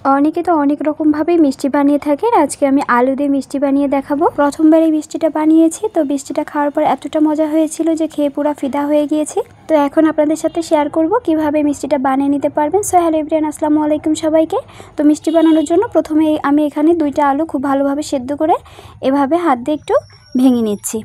অনেকে তো অনেক রকমভাবেই মিষ্টি বানিয়ে থাকেন। আজকে আমি আলু দিয়ে মিষ্টি বানিয়ে দেখাবো। প্রথমবার এই মিষ্টিটা বানিয়েছি, তো মিষ্টিটা খাওয়ার পর এতটা মজা হয়েছিল যে খেয়ে পুরো ফিদা হয়ে গিয়েছি। তো এখন আপনাদের সাথে শেয়ার করব কিভাবে মিষ্টিটা বানিয়ে নিতে পারবেন। সো হ্যালো এভরিওয়ান, আসসালামু আলাইকুম সবাইকে। তো মিষ্টি বানানোর জন্য প্রথমে আমি এখানে 2টা আলু খুব ভালোভাবে সেদ্ধ করে এভাবে হাত দিয়ে একটু ভেঙে নিচ্ছি।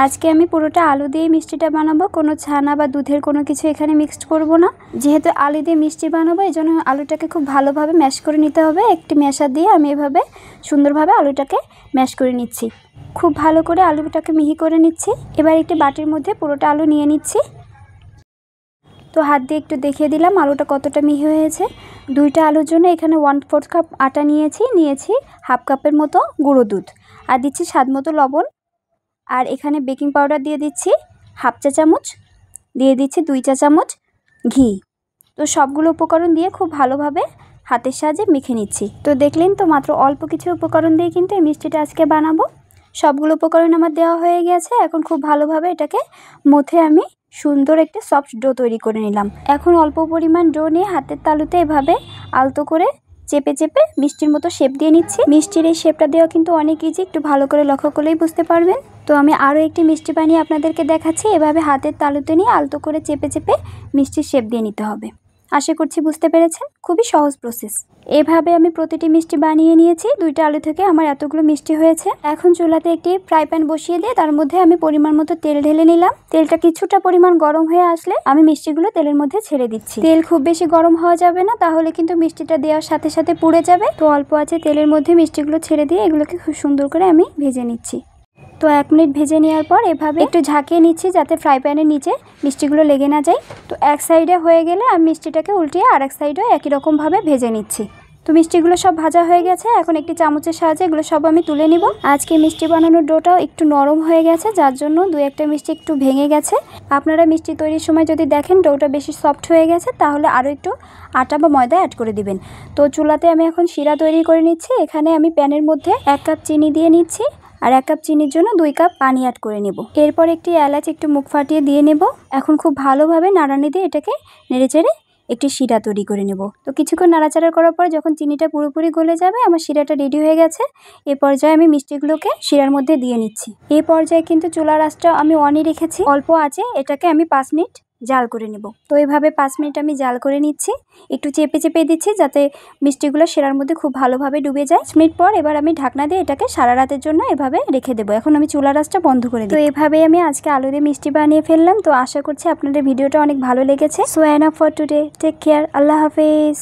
আজকে আমি পুরোটা আলু দিয়ে মিষ্টিটা বানাবো, কোনো ছানা বা দুধের কোনো কিছু এখানে মিক্সড করব না। যেহেতু আলু দিয়ে মিষ্টি বানাবো, এই জন্য আলুটাকে খুব ভালোভাবে ম্যাশ করে নিতে হবে। একটি ম্যাশার দিয়ে আমি এভাবে সুন্দরভাবে আলুটাকে ম্যাশ করে নিচ্ছি। খুব ভালো করে আলুটাকে মিহি করে নিচ্ছি। এবার একটি বাটির মধ্যে পুরোটা আলু নিয়ে নিচ্ছি। তো হাত দিয়ে একটু দেখিয়ে দিলাম আলুটা কতটা মিহি হয়েছে। 2টা আলুর জন্য এখানে 1/4 কাপ আটা নিয়েছি 1/2 কাপের মতো গুঁড়ো দুধ, আর দিচ্ছি স্বাদ মতো লবণ। আর এখানে বেকিং পাউডার দিয়ে দিচ্ছি 1/2 চা চামচ, দিয়ে দিচ্ছি 2 চা চামচ ঘি। তো সবগুলো উপকরণ দিয়ে খুব ভালোভাবে হাতের সাহায্যে মেখে নিচ্ছি। তো দেখলেন তো, মাত্র অল্প কিছু উপকরণ দিয়ে কিন্তু এই মিষ্টিটা আজকে বানাবো। সবগুলো উপকরণ আমার দেওয়া হয়ে গেছে। এখন খুব ভালোভাবে এটাকে মথে আমি সুন্দর একটি সফট ডো তৈরি করে নিলাম। এখন অল্প পরিমাণ ডো নিয়ে হাতের তালুতে এভাবে আলতো করে চেপে চেপে মিষ্টির মতো শেপ দিয়ে নিচ্ছি। মিষ্টির এই শেপটা দেওয়া কিন্তু অনেক ইজি, একটু ভালো করে লক্ষ্য করলেই বুঝতে পারবেন। তো আমি আরও একটি মিষ্টি বানিয়ে আপনাদেরকে দেখাচ্ছি। এভাবে হাতের তালুতে নিয়ে আলতো করে চেপে চেপে মিষ্টির শেপ দিয়ে নিতে হবে। আশা করছি বুঝতে পেরেছেন, খুবই সহজ প্রসেস। এভাবে আমি প্রতিটি মিষ্টি বানিয়ে নিয়েছি। 2টা আলু থেকে আমার এতগুলো মিষ্টি হয়েছে। এখন চুলাতে একটি ফ্রাই প্যান বসিয়ে দিয়ে তার মধ্যে আমি পরিমাণ মতো তেল ঢেলে নিলাম। তেলটা কিছুটা পরিমাণ গরম হয়ে আসলে আমি মিষ্টিগুলো তেলের মধ্যে ছেড়ে দিচ্ছি। তেল খুব বেশি গরম হওয়া যাবে না, তাহলে কিন্তু মিষ্টিটা দেওয়ার সাথে সাথে পুড়ে যাবে। তো অল্প আছে তেলের মধ্যে মিষ্টিগুলো ছেড়ে দিয়ে এগুলোকে খুব সুন্দর করে আমি ভেজে নিচ্ছি। তো 1 মিনিট ভেজে নেওয়ার পর এভাবে একটু ঝাঁকিয়ে নিচ্ছি যাতে ফ্রাই প্যানের নিচে মিষ্টিগুলো লেগে না যায়। তো এক সাইডে হয়ে গেলে আমি মিষ্টিটাকে উল্টিয়ে আরেক সাইডেও একই রকমভাবে ভেজে নিচ্ছি। তো মিষ্টিগুলো সব ভাজা হয়ে গেছে। এখন একটি চামচের সাহায্যে এগুলো সব আমি তুলে নিব। আজকে মিষ্টি বানানোর ডোটাও একটু নরম হয়ে গেছে, যার জন্য 2-1টা মিষ্টি একটু ভেঙে গেছে। আপনারা মিষ্টি তৈরির সময় যদি দেখেন ডোটা বেশি সফট হয়ে গেছে, তাহলে আরও একটু আটা বা ময়দা অ্যাড করে দিবেন। তো চুলাতে আমি এখন শিরা তৈরি করে নিচ্ছি। এখানে আমি প্যানের মধ্যে 1 কাপ চিনি দিয়ে নিচ্ছি, আর 1 কাপ চিনির জন্য 2 কাপ পানি অ্যাড করে নেব। এরপর একটি এলাচ একটু মুখ ফাটিয়ে দিয়ে নেব। এখন খুব ভালোভাবে নাড়ানি দিয়ে এটাকে নেড়েচেড়ে একটি শিরা তৈরি করে নেব। তো কিছুক্ষণ নাড়াচাড়া করার পর যখন চিনিটা পুরোপুরি গলে যাবে, আমার শিরাটা রেডি হয়ে গেছে। এই পর্যায়ে আমি মিষ্টিগুলোকে শিরার মধ্যে দিয়ে নিচ্ছি। এই পর্যায়ে কিন্তু চুলার আঁচটা আমি অনই রেখেছি। অল্প আঁচে এটাকে আমি 5 মিনিট জাল করে নেব। তো এইভাবে 5 মিনিট আমি জাল করে নিচ্ছি। একটু চেপে চেপে দিচ্ছি যাতে মিষ্টিগুলো শিরার মধ্যে খুব ভালোভাবে ডুবে যায়। 5 মিনিট পর এবার আমি ঢাকনা দিয়ে এটাকে সারা রাতের জন্য এভাবে রেখে দেবো। এখন আমি চুলার আঁচটা বন্ধ করে দিই। তো এভাবেই আমি আজকে আলু দিয়ে মিষ্টি বানিয়ে ফেললাম। তো আশা করছি আপনাদের ভিডিওটা অনেক ভালো লেগেছে। So enough for today, take care, আল্লাহ হাফেজ।